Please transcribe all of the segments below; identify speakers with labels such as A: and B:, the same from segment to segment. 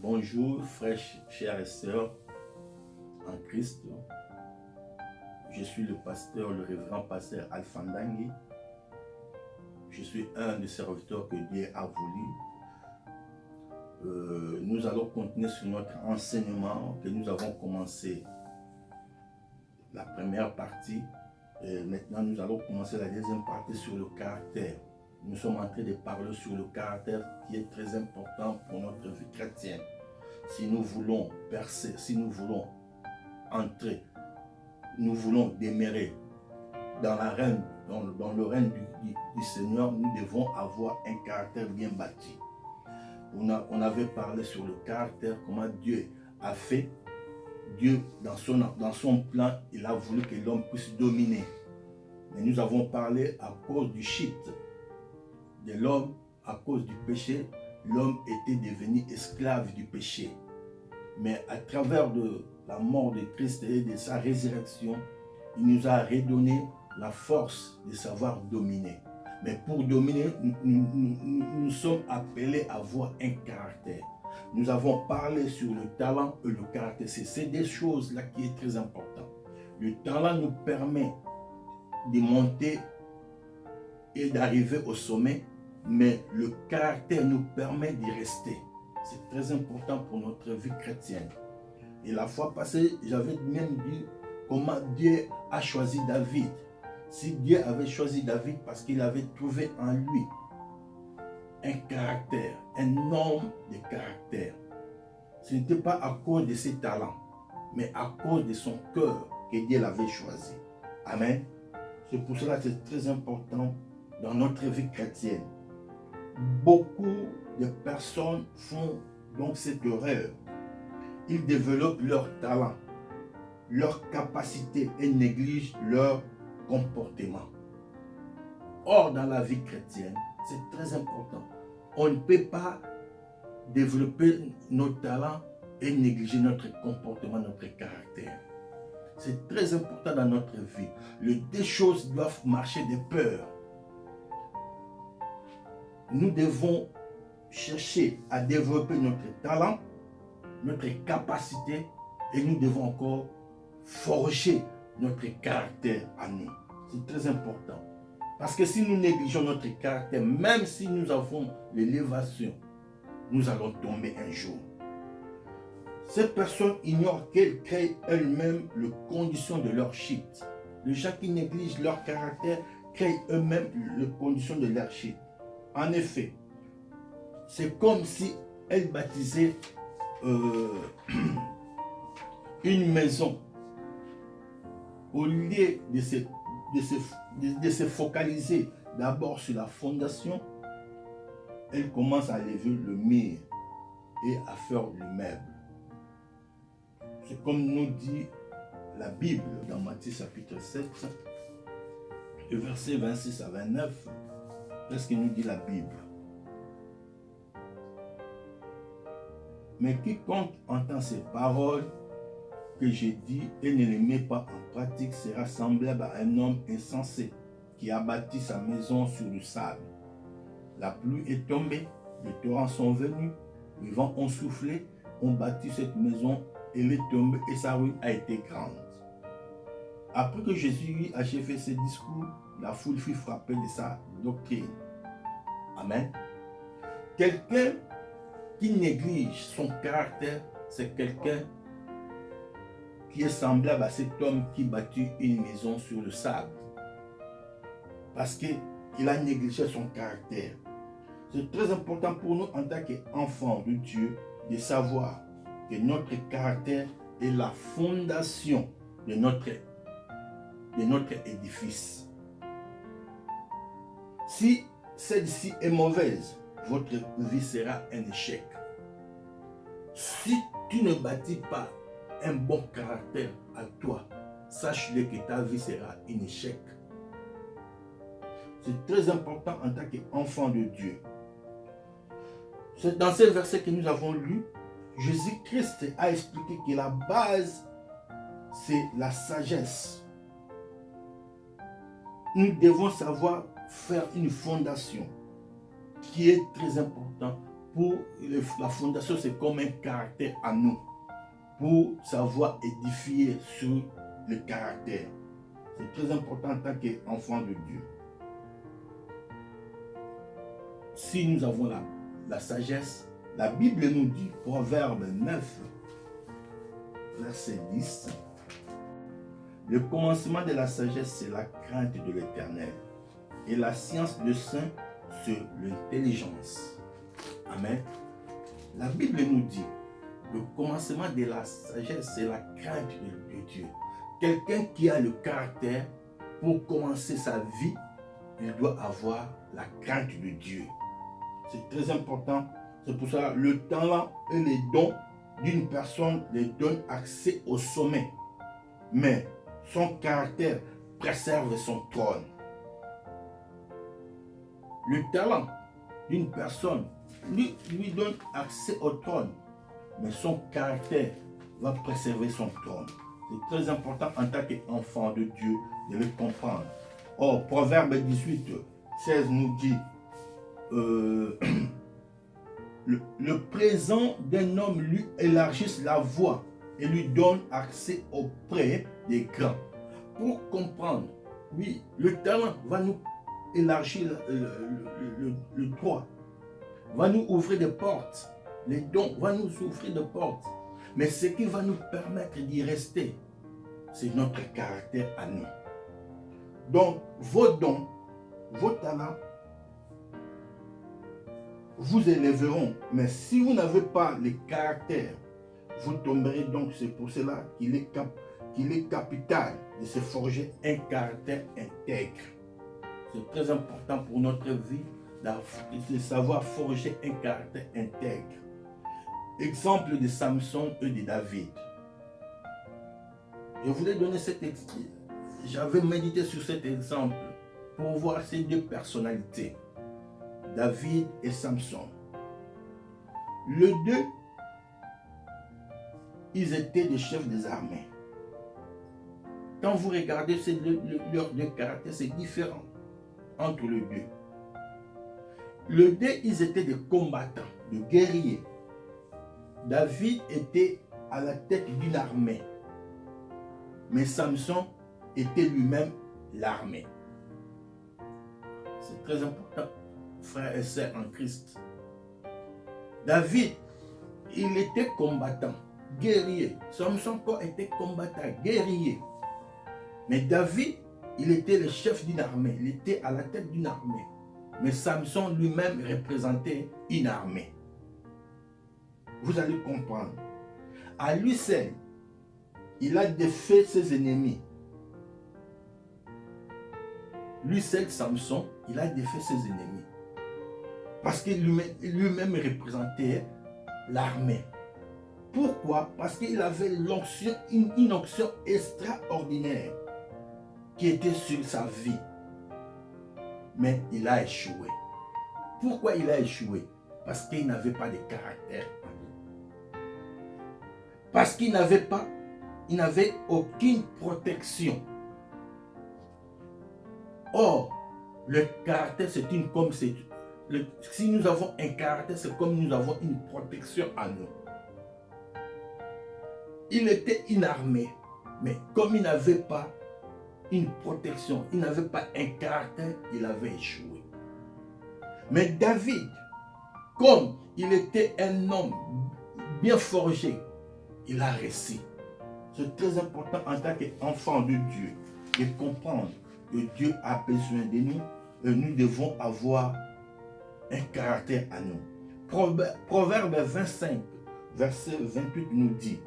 A: Bonjour, frères et sœurs en Christ. Je suis le pasteur, le révérend pasteur Alpha Ndangui. Je suis un des serviteurs que Dieu a voulu. Nous allons continuer sur notre enseignement que nous avons commencé la première partie. Et maintenant, nous allons commencer la deuxième partie sur le caractère. Nous sommes en train de parler sur le caractère qui est très important pour notre vie chrétienne. Si nous voulons percer, si nous voulons entrer, nous voulons demeurer dans le règne du Seigneur, nous devons avoir un caractère bien bâti. On avait parlé sur le caractère, comment Dieu a fait. Dieu, dans son plan, il a voulu que l'homme puisse dominer. Mais nous avons parlé à cause du shit de l'homme, à cause du péché, l'homme était devenu esclave du péché. Mais à travers de la mort de Christ et de sa résurrection, il nous a redonné la force de savoir dominer. Mais pour dominer, nous sommes appelés à avoir un caractère. Nous avons parlé sur le talent et le caractère. C'est des choses-là qui est très important. Le talent nous permet de monter et d'arriver au sommet, mais le caractère nous permet d'y rester. C'est très important pour notre vie chrétienne. Et la fois passée, j'avais même dit comment Dieu a choisi David. Si Dieu avait choisi David parce qu'il avait trouvé en lui un caractère, un homme de caractère. Ce n'était pas à cause de ses talents, mais à cause de son cœur que Dieu l'avait choisi. Amen. C'est pour cela que c'est très important dans notre vie chrétienne. Beaucoup de personnes font donc cette erreur. Ils développent leur talent, leur capacité et négligent leur comportement. Or, dans la vie chrétienne, c'est très important. On ne peut pas développer nos talents et négliger notre comportement, notre caractère. C'est très important dans notre vie. Les deux choses doivent marcher de peur. Nous devons chercher à développer notre talent, notre capacité, et nous devons encore forger notre caractère à nous. C'est très important. Parce que si nous négligeons notre caractère, même si nous avons l'élévation, nous allons tomber un jour. Ces personnes ignorent qu'elles créent elles-mêmes les conditions de leur chute. Les gens qui négligent leur caractère créent eux-mêmes les conditions de leur chute. En effet, c'est comme si elles bâtissaient une maison. Au lieu de se focaliser d'abord sur la fondation, elles commencent à lever le mur et à faire le meuble. C'est comme nous dit la Bible dans Matthieu chapitre 7, le verset 26 à 29. Qu'est-ce que nous dit la Bible? Mais quiconque entend ces paroles que j'ai dit et ne les met pas en pratique sera semblable à un homme insensé qui a bâti sa maison sur le sable. La pluie est tombée, les torrents sont venus, les vents ont soufflé, ont bâti cette maison, elle est tombée et sa ruine a été grande. Après que Jésus eut achevé ses discours, la foule fut frappée de sa doctrine. Amen. Quelqu'un qui néglige son caractère, c'est quelqu'un qui est semblable à cet homme qui bâtit une maison sur le sable. Parce qu'il a négligé son caractère. C'est très important pour nous en tant qu'enfants de Dieu de savoir que notre caractère est la fondation de notre édifice. Si celle-ci est mauvaise, votre vie sera un échec. Si tu ne bâtis pas un bon caractère à toi, sache-le que ta vie sera un échec. C'est très important en tant qu'enfant de Dieu. C'est dans ce verset que nous avons lu, Jésus-Christ a expliqué que la base, c'est la sagesse. Nous devons savoir faire une fondation qui est très importante la fondation, c'est comme un caractère à nous, pour savoir édifier sur le caractère. C'est très important en tant qu'enfant de Dieu. Si nous avons la sagesse, la Bible nous dit, Proverbe 9, verset 10, le commencement de la sagesse, c'est la crainte de l'Éternel, et la science de saint, c'est l'intelligence. Amen. La Bible nous dit, le commencement de la sagesse, c'est la crainte de Dieu. Quelqu'un qui a le caractère, pour commencer sa vie, il doit avoir la crainte de Dieu. C'est très important. C'est pour ça que le talent et les dons d'une personne les donnent accès au sommet. Mais son caractère préserve son trône. Le talent d'une personne lui donne accès au trône. Mais son caractère va préserver son trône. C'est très important en tant qu'enfant de Dieu de le comprendre. Or, Proverbe 18, 16 nous dit le présent d'un homme lui élargisse la voie et lui donne accès auprès des grands. Pour comprendre, oui, le talent va nous élargir le droit, va nous ouvrir des portes. Les dons vont nous ouvrir des portes. Mais ce qui va nous permettre d'y rester, c'est notre caractère à nous. Donc, vos dons, vos talents, vous élèveront. Mais si vous n'avez pas le caractère, vous tomberez. Donc, c'est pour cela qu'il est capital de se forger un caractère intègre. C'est très important pour notre vie de savoir forger un caractère intègre. Exemple de Samson et de David. Je voulais donner cet exemple. J'avais médité sur cet exemple pour voir ces deux personnalités, David et Samson. Les deux, ils étaient des chefs des armées. Quand vous regardez leurs deux caractères, c'est différent entre les deux. Les deux, ils étaient des combattants, des guerriers. David était à la tête d'une armée, mais Samson était lui-même l'armée. C'est très important, frères et sœurs en Christ. David, il était combattant, guerrier. Samson était combattant, guerrier. Mais David, il était le chef d'une armée, il était à la tête d'une armée. Mais Samson lui-même représentait une armée. Vous allez comprendre. À lui seul, il a défait ses ennemis. Lui seul, Samson, il a défait ses ennemis. Parce qu'il lui-même représentait l'armée. Pourquoi? Parce qu'il avait l'onction, une onction extraordinaire qui était sur sa vie. Mais il a échoué. Pourquoi il a échoué? Parce qu'il n'avait pas de caractère. Parce qu'il n'avait aucune protection. Or, le caractère, c'est si nous avons un caractère, c'est comme nous avons une protection à nous. Il était inarmé, mais comme il n'avait pas une protection, il n'avait pas un caractère, il avait échoué. Mais David, comme il était un homme bien forgé, il a réussi. C'est très important en tant qu'enfant de Dieu de comprendre que Dieu a besoin de nous et nous devons avoir un caractère à nous. Proverbe 25, verset 28 nous dit: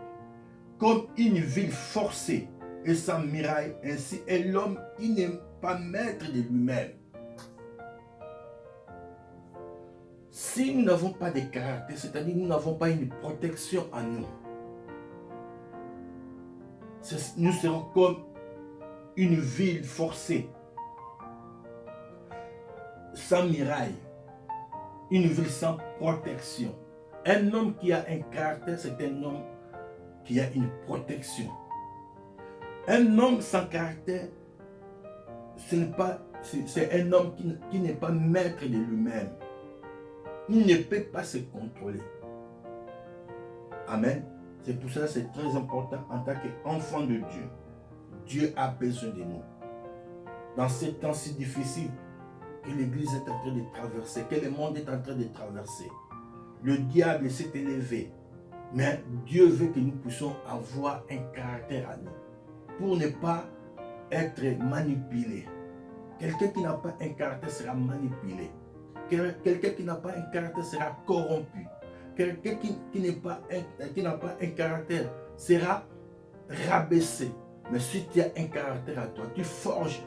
A: comme une ville forcée et sans muraille, ainsi est l'homme qui n'est pas maître de lui-même. Si nous n'avons pas de caractère, c'est-à-dire nous n'avons pas une protection à nous, nous serons comme une ville forcée, sans muraille, une ville sans protection. Un homme qui a un caractère, c'est un homme qui a une protection. Un homme sans caractère, c'est un homme qui n'est pas maître de lui-même. Il ne peut pas se contrôler. Amen. C'est pour ça que c'est très important en tant qu'enfant de Dieu. Dieu a besoin de nous. Dans ces temps si difficiles que l'Église est en train de traverser, que le monde est en train de traverser, le diable s'est élevé. Mais Dieu veut que nous puissions avoir un caractère à nous, pour ne pas être manipulé. Quelqu'un qui n'a pas un caractère sera manipulé. Quelqu'un qui n'a pas un caractère sera corrompu. Quelqu'un qui n'a pas un caractère sera rabaissé. Mais si tu as un caractère à toi, tu forges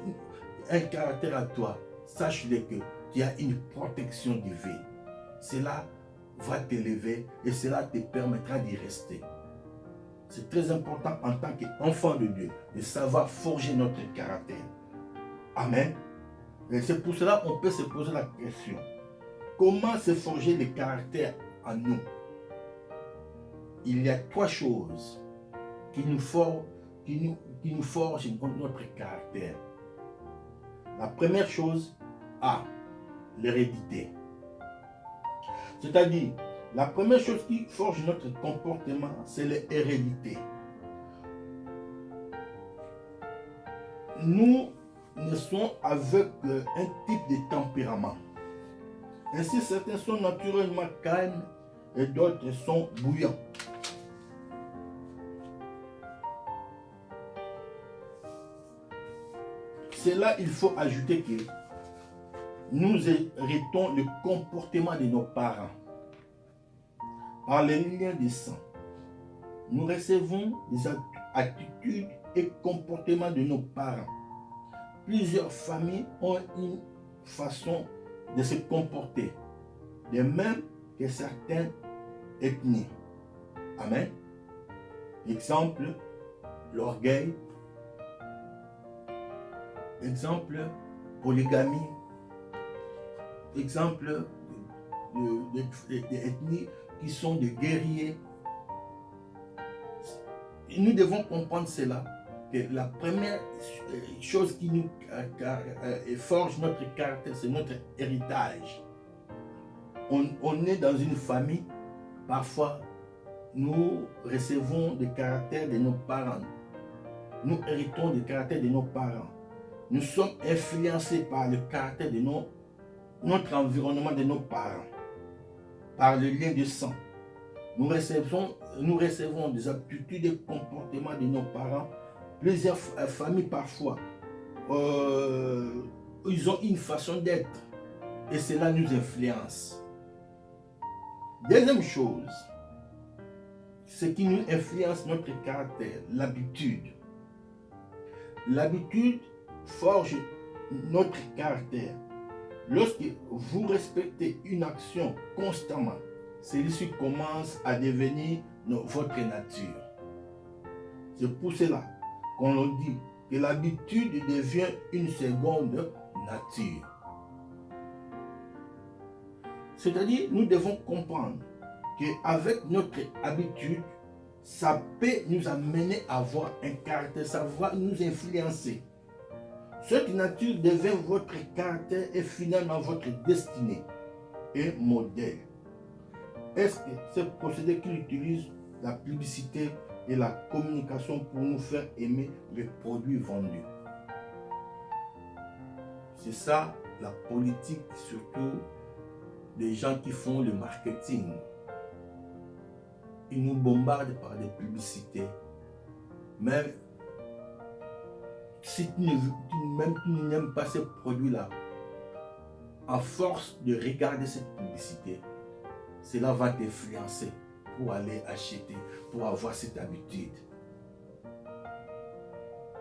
A: un caractère à toi, sache-le que tu as une protection divine. Cela va t'élever et cela te permettra d'y rester. C'est très important en tant qu'enfant de Dieu de savoir forger notre caractère. Amen. Et c'est pour cela qu'on peut se poser la question. Comment se forger le caractère en nous? Il y a trois choses qui nous forgent notre caractère. La première chose, l'hérédité. C'est-à-dire, la première chose qui forge notre comportement, c'est l'hérédité. Nous naissons avec un type de tempérament. Ainsi, certains sont naturellement calmes et d'autres sont bouillants. C'est là il faut ajouter que nous héritons le comportement de nos parents. Par les liens de sang, nous recevons des attitudes et comportements de nos parents. Plusieurs familles ont une façon de se comporter, de même que certaines ethnies. Amen. Exemple, l'orgueil. Exemple, polygamie. Exemple, des ethnies qui sont des guerriers. Nous devons comprendre cela, que la première chose qui nous forge notre caractère, c'est notre héritage. On est dans une famille, parfois nous recevons des caractères de nos parents. Nous héritons des caractères de nos parents. Nous sommes influencés par le caractère de notre environnement de nos parents, par le lien de sang. Nous recevons des aptitudes et comportements de nos parents. Plusieurs familles parfois, ils ont une façon d'être et cela nous influence. Deuxième chose, ce qui nous influence notre caractère, l'habitude. L'habitude forge notre caractère. Lorsque vous respectez une action constamment, celui-ci commence à devenir votre nature. C'est pour cela qu'on dit que l'habitude devient une seconde nature. C'est-à-dire, nous devons comprendre qu'avec notre habitude, ça peut nous amener à avoir un caractère, ça va nous influencer. Cette nature devient votre caractère et finalement votre destinée et modèle. Est-ce que ce procédé qu'il utilise, la publicité et la communication pour nous faire aimer les produits vendus? C'est ça la politique, surtout des gens qui font le marketing. Ils nous bombardent par des publicités. Mais si tu n'aimes pas ces produits-là, à force de regarder cette publicité, cela va t'influencer pour aller acheter, pour avoir cette habitude.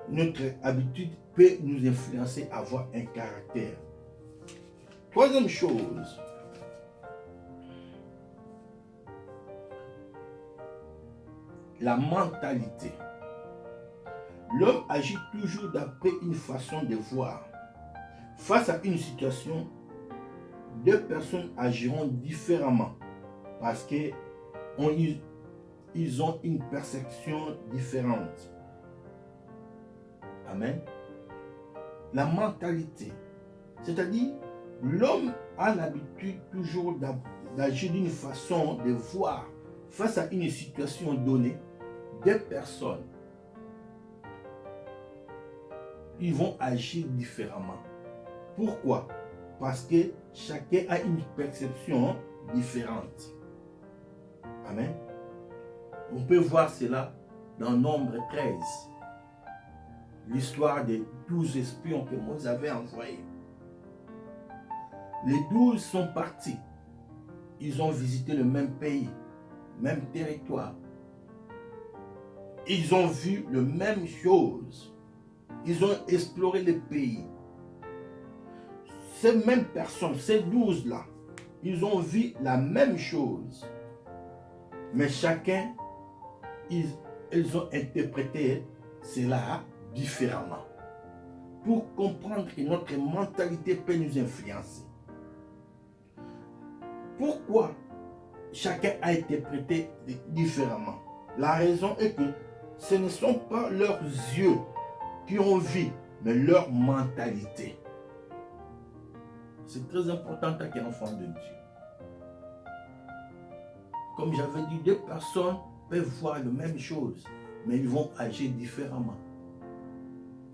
A: Notre habitude peut nous influencer à avoir un caractère. Troisième chose, la mentalité. L'homme agit toujours d'après une façon de voir. Face à une situation, deux personnes agiront différemment parce qu'ils ont une perception différente. Amen. La mentalité, c'est-à-dire l'homme a l'habitude toujours d'agir d'une façon de voir face à une situation donnée, des personnes, ils vont agir différemment. Pourquoi? Parce que chacun a une perception différente. Amen. On peut voir cela dans Nombre 13. L'histoire des 12 espions que Moïse avait envoyés. Les 12 sont partis. Ils ont visité le même pays, même territoire. Ils ont vu la même chose. Ils ont exploré le pays. Ces mêmes personnes, ces 12-là, ils ont vu la même chose. Mais chacun, ils ont interprété cela différemment. Pour comprendre que notre mentalité peut nous influencer. Pourquoi chacun a interprété différemment? La raison est que ce ne sont pas leurs yeux qui ont vu, mais leur mentalité. C'est très important en tant qu'enfant de Dieu. Comme j'avais dit, deux personnes peuvent voir la même chose, mais ils vont agir différemment.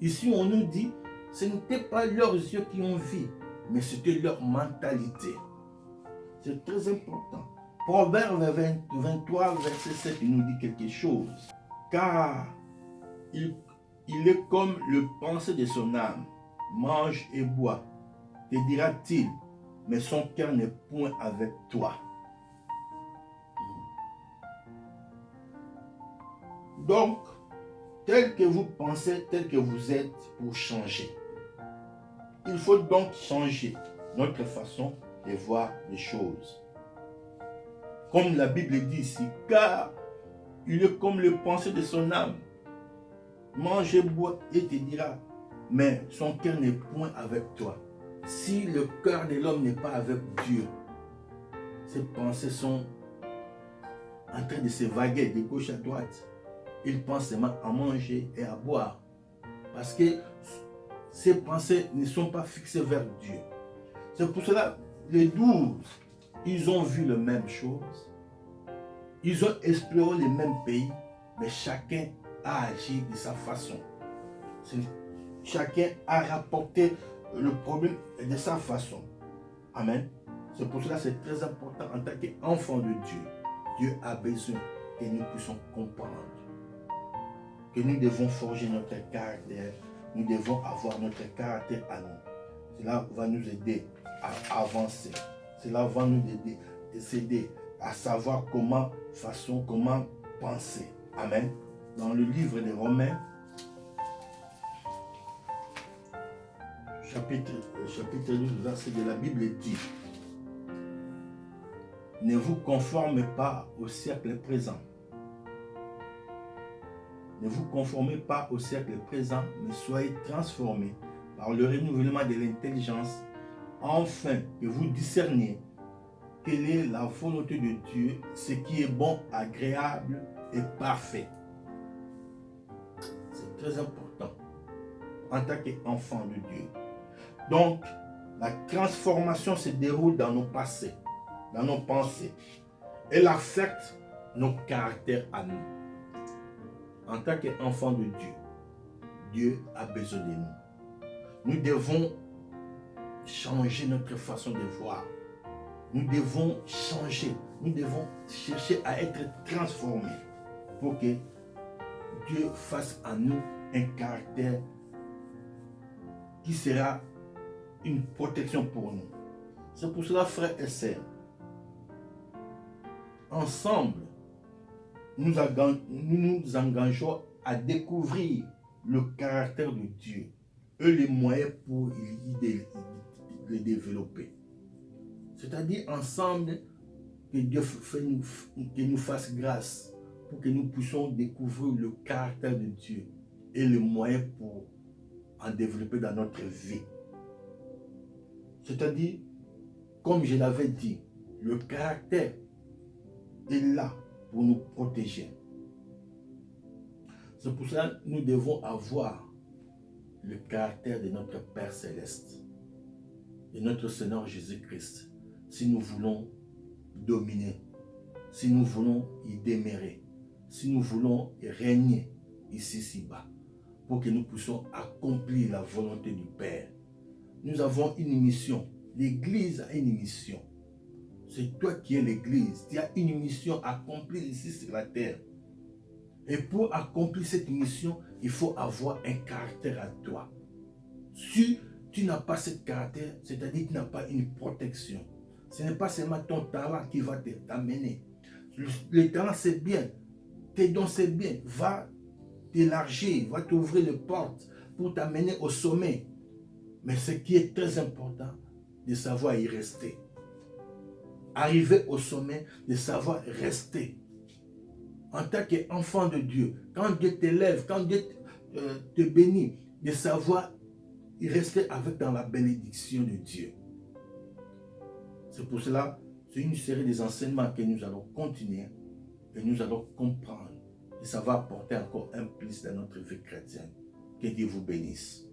A: Ici, on nous dit, ce n'était pas leurs yeux qui ont vu, mais c'était leur mentalité. C'est très important. Proverbe 23, verset 7, il nous dit quelque chose. Car il est comme le pensée de son âme. Mange et bois, te dira-t-il, mais son cœur n'est point avec toi. Donc, tel que vous pensez, tel que vous êtes, pour changer. Il faut donc changer notre façon de voir les choses. Comme la Bible dit ici, car il est comme le pensée de son âme. Mange et bois et te dira, mais son cœur n'est point avec toi. Si le cœur de l'homme n'est pas avec Dieu, ses pensées sont en train de s'évaguer de gauche à droite. Il pense seulement à manger et à boire. Parce que ses pensées ne sont pas fixées vers Dieu. C'est pour cela, les 12, ils ont vu la même chose. Ils ont exploré les mêmes pays, mais chacun a agi de sa façon. Chacun a rapporté le problème de sa façon. Amen. C'est pour cela que c'est très important en tant qu'enfant de Dieu. Dieu a besoin que nous puissions comprendre. Que nous devons forger notre caractère. Nous devons avoir notre caractère à nous. Cela va nous aider à avancer. Cela va nous aider à savoir comment penser. Amen. Dans le livre des Romains, chapitre 12, verset de la Bible dit: ne vous conformez pas au siècle présent. Ne vous conformez pas au siècle présent, mais soyez transformés par le renouvellement de l'intelligence, afin que vous discerniez quelle est la volonté de Dieu, ce qui est bon, agréable et parfait. C'est très important en tant qu'enfant de Dieu. Donc, la transformation se déroule dans nos passés, dans nos pensées. Elle affecte nos caractères à nous. En tant qu'enfant de Dieu, Dieu a besoin de nous. Nous devons changer notre façon de voir. Nous devons changer. Nous devons chercher à être transformés pour que Dieu fasse en nous un caractère qui sera une protection pour nous. C'est pour cela, frères et sœurs, ensemble, nous nous engageons à découvrir le caractère de Dieu et les moyens pour le développer. C'est-à-dire ensemble que Dieu nous fasse grâce pour que nous puissions découvrir le caractère de Dieu et les moyens pour en développer dans notre vie. C'est-à-dire, comme je l'avais dit, le caractère est là pour nous protéger. C'est pour cela que nous devons avoir le caractère de notre Père Céleste, de notre Seigneur Jésus-Christ, si nous voulons dominer, si nous voulons y demeurer, si nous voulons régner ici-ci-bas, pour que nous puissions accomplir la volonté du Père. Nous avons une mission. L'Église a une mission. C'est toi qui es l'Église. Tu as une mission à accomplir ici sur la terre. Et pour accomplir cette mission, il faut avoir un caractère à toi. Si tu n'as pas ce caractère, c'est-à-dire que tu n'as pas une protection. Ce n'est pas seulement ton talent qui va t'amener. Le talent, c'est bien. Tes dons, c'est bien. Va t'élargir, va t'ouvrir les portes pour t'amener au sommet. Mais ce qui est très important, de savoir y rester. Arriver au sommet, de savoir rester. En tant qu'enfant de Dieu, quand Dieu t'élève, quand Dieu te bénit, de savoir y rester avec dans la bénédiction de Dieu. C'est pour cela, c'est une série des enseignements que nous allons continuer et nous allons comprendre. Et ça va apporter encore un plus dans notre vie chrétienne. Que Dieu vous bénisse.